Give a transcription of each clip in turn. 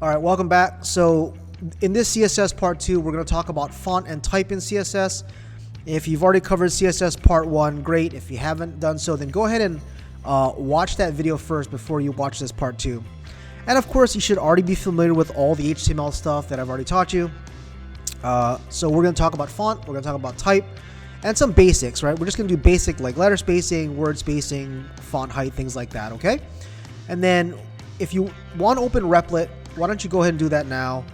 All right, welcome back. So in this CSS part 2, we're going to talk about font and type in CSS. If you've already covered CSS part 1, great. If you haven't done so, then go ahead and watch that video first before you watch this part 2. And of course, you should already be familiar with all the HTML stuff that I've already taught you. So we're going to talk about font, we're going to talk about type, and some basics, right? We're just going to do basic like letter spacing, word spacing, font height, things like that, okay? And then if you want to open Replit, why don't you go ahead and do that now,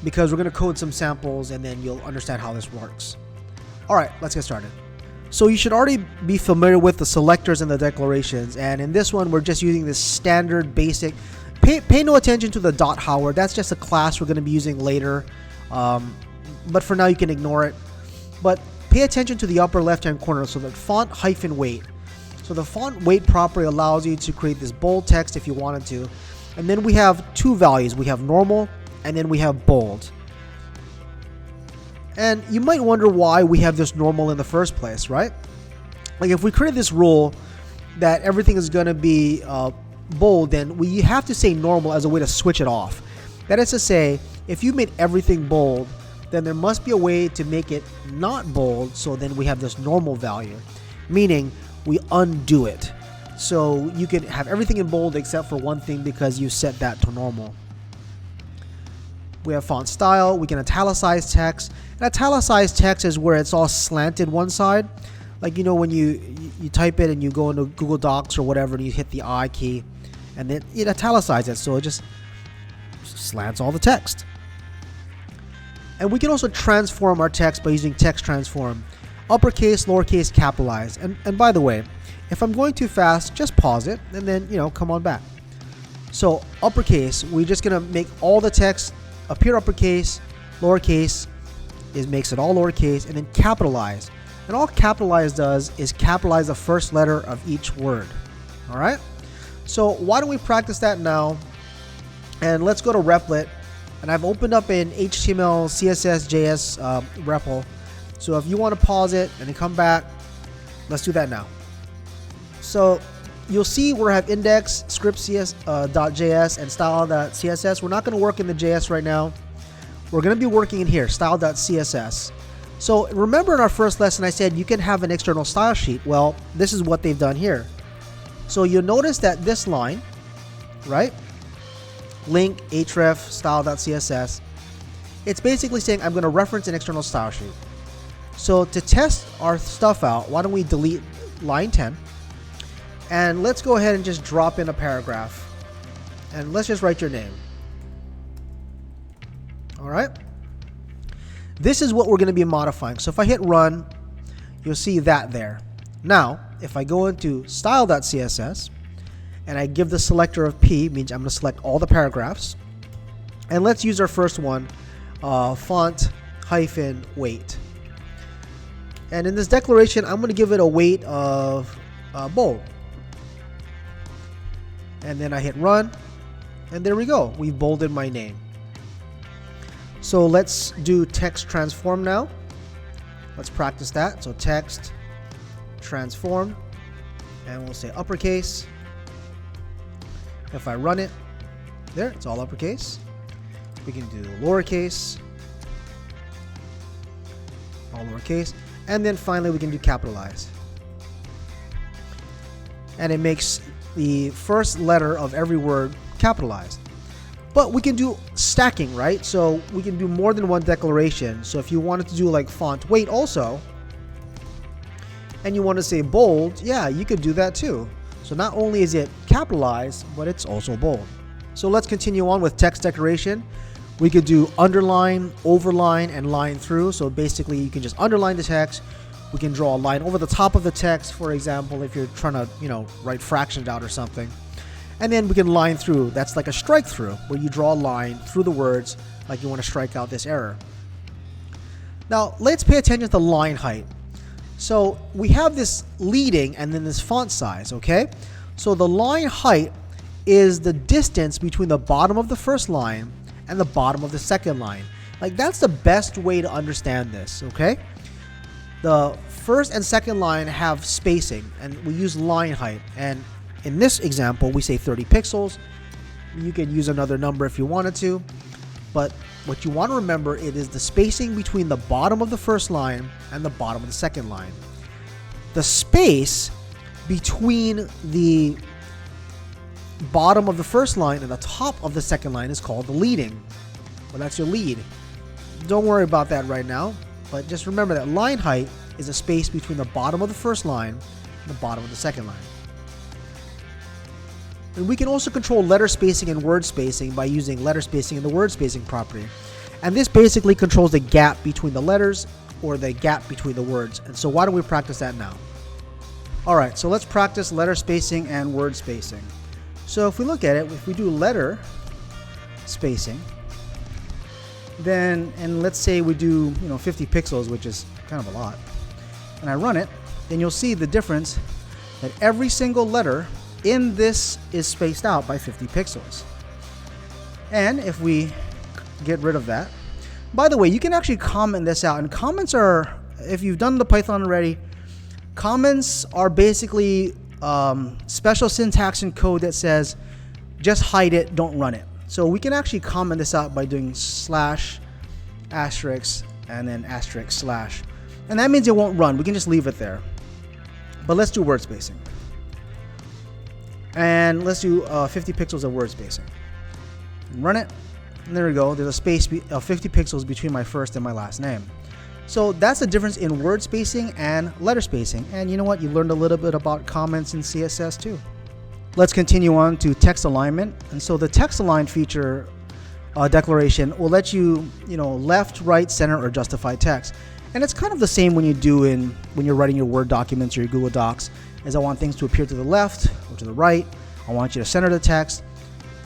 because we're going to code some samples and then you'll understand how this works. All right, let's get started. So you should already be familiar with the selectors and the declarations, and in this one we're just using this standard basic. Pay no attention to the .Howard. That's just a class we're going to be using later, but for now you can ignore it. But pay attention to the upper left hand corner, so the font -weight. So the font weight property allows you to create this bold text if you wanted to. And then we have two values. We have normal and then we have bold. And you might wonder why we have this normal in the first place, right? Like if we created this rule that everything is going to be bold, then we have to say normal as a way to switch it off. That is to say, if you made everything bold, then there must be a way to make it not bold, so then we have this normal value, meaning we undo it. So you can have everything in bold except for one thing because you set that to normal. We have font style. We can italicize text. And italicized text is where it's all slanted one side. Like, you know, when you type it and you go into Google Docs or whatever and you hit the I key and then it italicizes it, so it just slants all the text. And we can also transform our text by using text transform. Uppercase, lowercase, capitalize. And by the way, if I'm going too fast, just pause it and then, you know, come on back. So uppercase, we're just going to make all the text appear uppercase. Lowercase makes it all lowercase, and then capitalize. And all capitalize does is capitalize the first letter of each word. All right. So why don't we practice that now? And let's go to Replit. And I've opened up an HTML, CSS, JS REPL. So if you want to pause it and then come back, let's do that now. So you'll see we have index, script .js, and style.css. We're not going to work in the JS right now. We're going to be working in here, style.css. So remember in our first lesson I said you can have an external style sheet. Well, this is what they've done here. So you'll notice that this line, right? Link href style.css. It's basically saying I'm going to reference an external style sheet. So to test our stuff out, why don't we delete line 10? And let's go ahead and just drop in a paragraph. And let's just write your name. All right. This is what we're going to be modifying. So if I hit run, you'll see that there. Now, if I go into style.css and I give the selector of P, means I'm going to select all the paragraphs. And let's use our first one, font -weight. And in this declaration, I'm going to give it a weight of bold. And then I hit run, and there we go. We've bolded my name. So let's do text transform now. Let's practice that. So text transform, and we'll say uppercase. If I run it, there, it's all uppercase. We can do lowercase, all lowercase, and then finally we can do capitalize. And it makes the first letter of every word capitalized. But we can do stacking, right? So we can do more than one declaration. So if you wanted to do like font weight also, and you want to say bold, yeah, you could do that too. So not only is it capitalized, but it's also bold. So let's continue on with text decoration. We could do underline, overline, and line through. So basically you can just underline the text. We can draw a line over the top of the text, for example, if you're trying to, you know, write fractions out or something. And then we can line through. That's like a strike through, where you draw a line through the words like you want to strike out this error. Now let's pay attention to line height. So we have this leading and then this font size, okay? So the line height is the distance between the bottom of the first line and the bottom of the second line. Like that's the best way to understand this, okay? The first and second line have spacing, and we use line height. And in this example, we say 30 pixels. You could use another number if you wanted to, but what you want to remember, it is the spacing between the bottom of the first line and the bottom of the second line. The space between the bottom of the first line and the top of the second line is called the leading. Well, that's your lead. Don't worry about that right now, but just remember that line height is a space between the bottom of the first line and the bottom of the second line. And we can also control letter spacing and word spacing by using letter spacing and the word spacing property. And this basically controls the gap between the letters or the gap between the words. And so why don't we practice that now? All right, so let's practice letter spacing and word spacing. So if we look at it, if we do letter spacing, then, and let's say we do 50 pixels, which is kind of a lot, and I run it, then you'll see the difference that every single letter in this is spaced out by 50 pixels. And if we get rid of that, by the way, you can actually comment this out, and comments are, if you've done the Python already, comments are basically special syntax and code that says just hide it, don't run it. So we can actually comment this out by doing slash, asterisk, and then asterisk slash. And that means it won't run. We can just leave it there. But let's do word spacing. And let's do 50 pixels of word spacing. Run it. And there we go. There's a space of 50 pixels between my first and my last name. So that's the difference in word spacing and letter spacing. And you know what? You learned a little bit about comments in CSS too. Let's continue on to text alignment. And so the text align feature declaration will let you, left, right, center, or justify text. And it's kind of the same when you're writing your Word documents or your Google Docs, is I want things to appear to the left or to the right. I want you to center the text.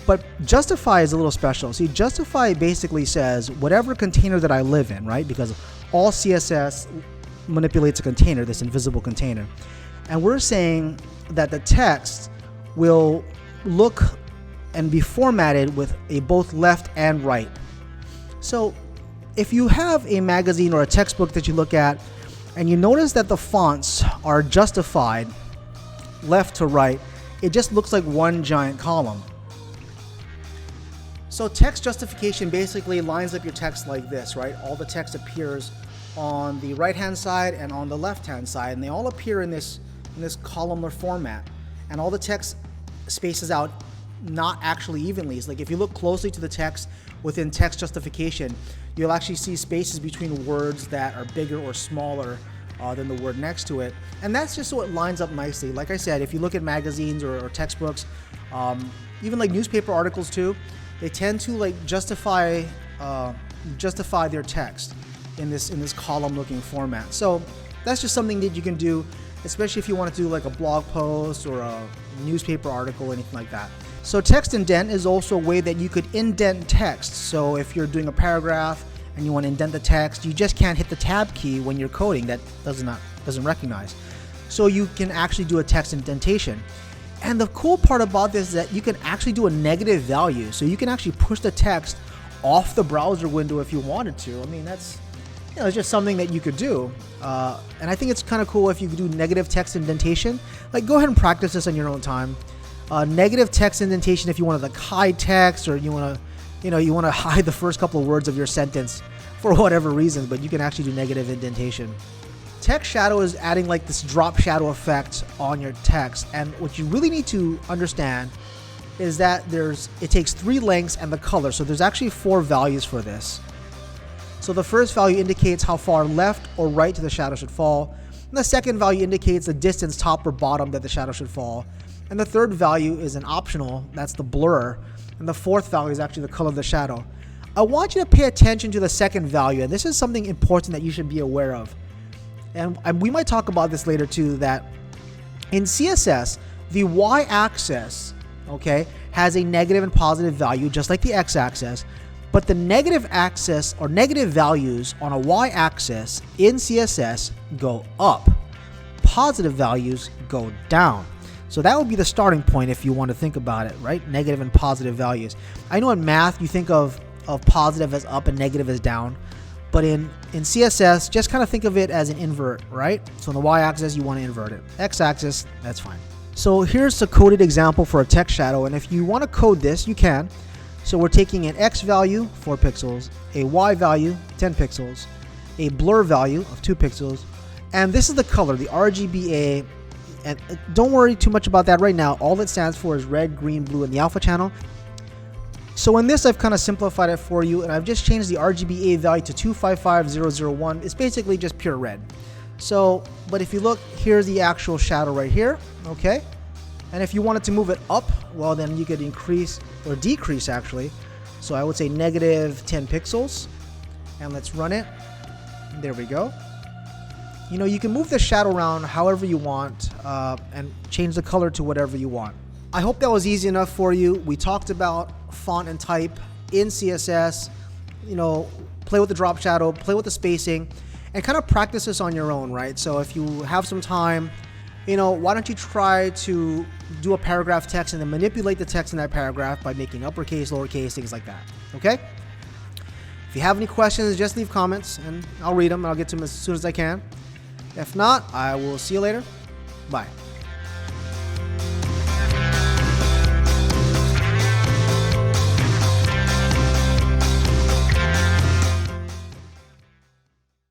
But justify is a little special. See, justify basically says whatever container that I live in, right? Because all CSS manipulates a container, this invisible container. And we're saying that the text will look and be formatted with a both left and right. So if you have a magazine or a textbook that you look at and you notice that the fonts are justified left to right, it just looks like one giant column. So text justification basically lines up your text like this, right? All the text appears on the right-hand side and on the left-hand side, and they all appear in this columnar format. And all the text spaces out not actually evenly. It's like if you look closely to the text within text justification, you'll actually see spaces between words that are bigger or smaller than the word next to it. And that's just so it lines up nicely. Like I said, if you look at magazines or textbooks, even like newspaper articles too, they tend to justify their text in this column looking format. So that's just something that you can do, especially if you want to do like a blog post or a newspaper article or anything like that. So text indent is also a way that you could indent text. So if you're doing a paragraph and you want to indent the text, you just can't hit the tab key when you're coding. That doesn't recognize. So you can actually do a text indentation. And the cool part about this is that you can actually do a negative value. So you can actually push the text off the browser window if you wanted to. I mean, that's it's just something that you could do. And I think it's kind of cool if you could do negative text indentation. Like, go ahead and practice this on your own time. Negative text indentation if you want to hide text, or you want to hide the first couple of words of your sentence for whatever reason, but you can actually do negative indentation. Text shadow is adding this drop shadow effect on your text, and what you really need to understand is that it takes 3 lengths and the color. So there's actually 4 values for this. So the first value indicates how far left or right to the shadow should fall. And the second value indicates the distance top or bottom that the shadow should fall. And the third value is an optional, that's the blur. And the fourth value is actually the color of the shadow. I want you to pay attention to the second value, and this is something important that you should be aware of. And we might talk about this later too, that in CSS, the y-axis, has a negative and positive value, just like the x-axis. But the negative axis or negative values on a y-axis in CSS go up. Positive values go down. So that would be the starting point if you want to think about it, right? Negative and positive values. I know in math you think of positive as up and negative as down. But in CSS, just kind of think of it as an invert, right? So on the y-axis, you want to invert it. X-axis, that's fine. So here's a coded example for a text shadow, and if you want to code this, you can. So we're taking an X value, 4 pixels, a Y value, 10 pixels, a blur value of 2 pixels, and this is the color, the RGBA, and don't worry too much about that right now. All it stands for is red, green, blue in the alpha channel. So in this, I've kind of simplified it for you, and I've just changed the RGBA value to 255001. It's basically just pure red. So, but if you look, here's the actual shadow right here, okay? And if you wanted to move it up, well, then you could increase or decrease actually. So I would say negative 10 pixels, and let's run it. There we go. You know, you can move the shadow around however you want and change the color to whatever you want. I hope that was easy enough for you. We talked about font and type in CSS, you know, play with the drop shadow, play with the spacing, and kind of practice this on your own, right? So if you have some time, you know, why don't you try to do a paragraph text and then manipulate the text in that paragraph by making uppercase, lowercase, things like that, okay? If you have any questions, just leave comments and I'll read them and I'll get to them as soon as I can. If not, I will see you later. Bye.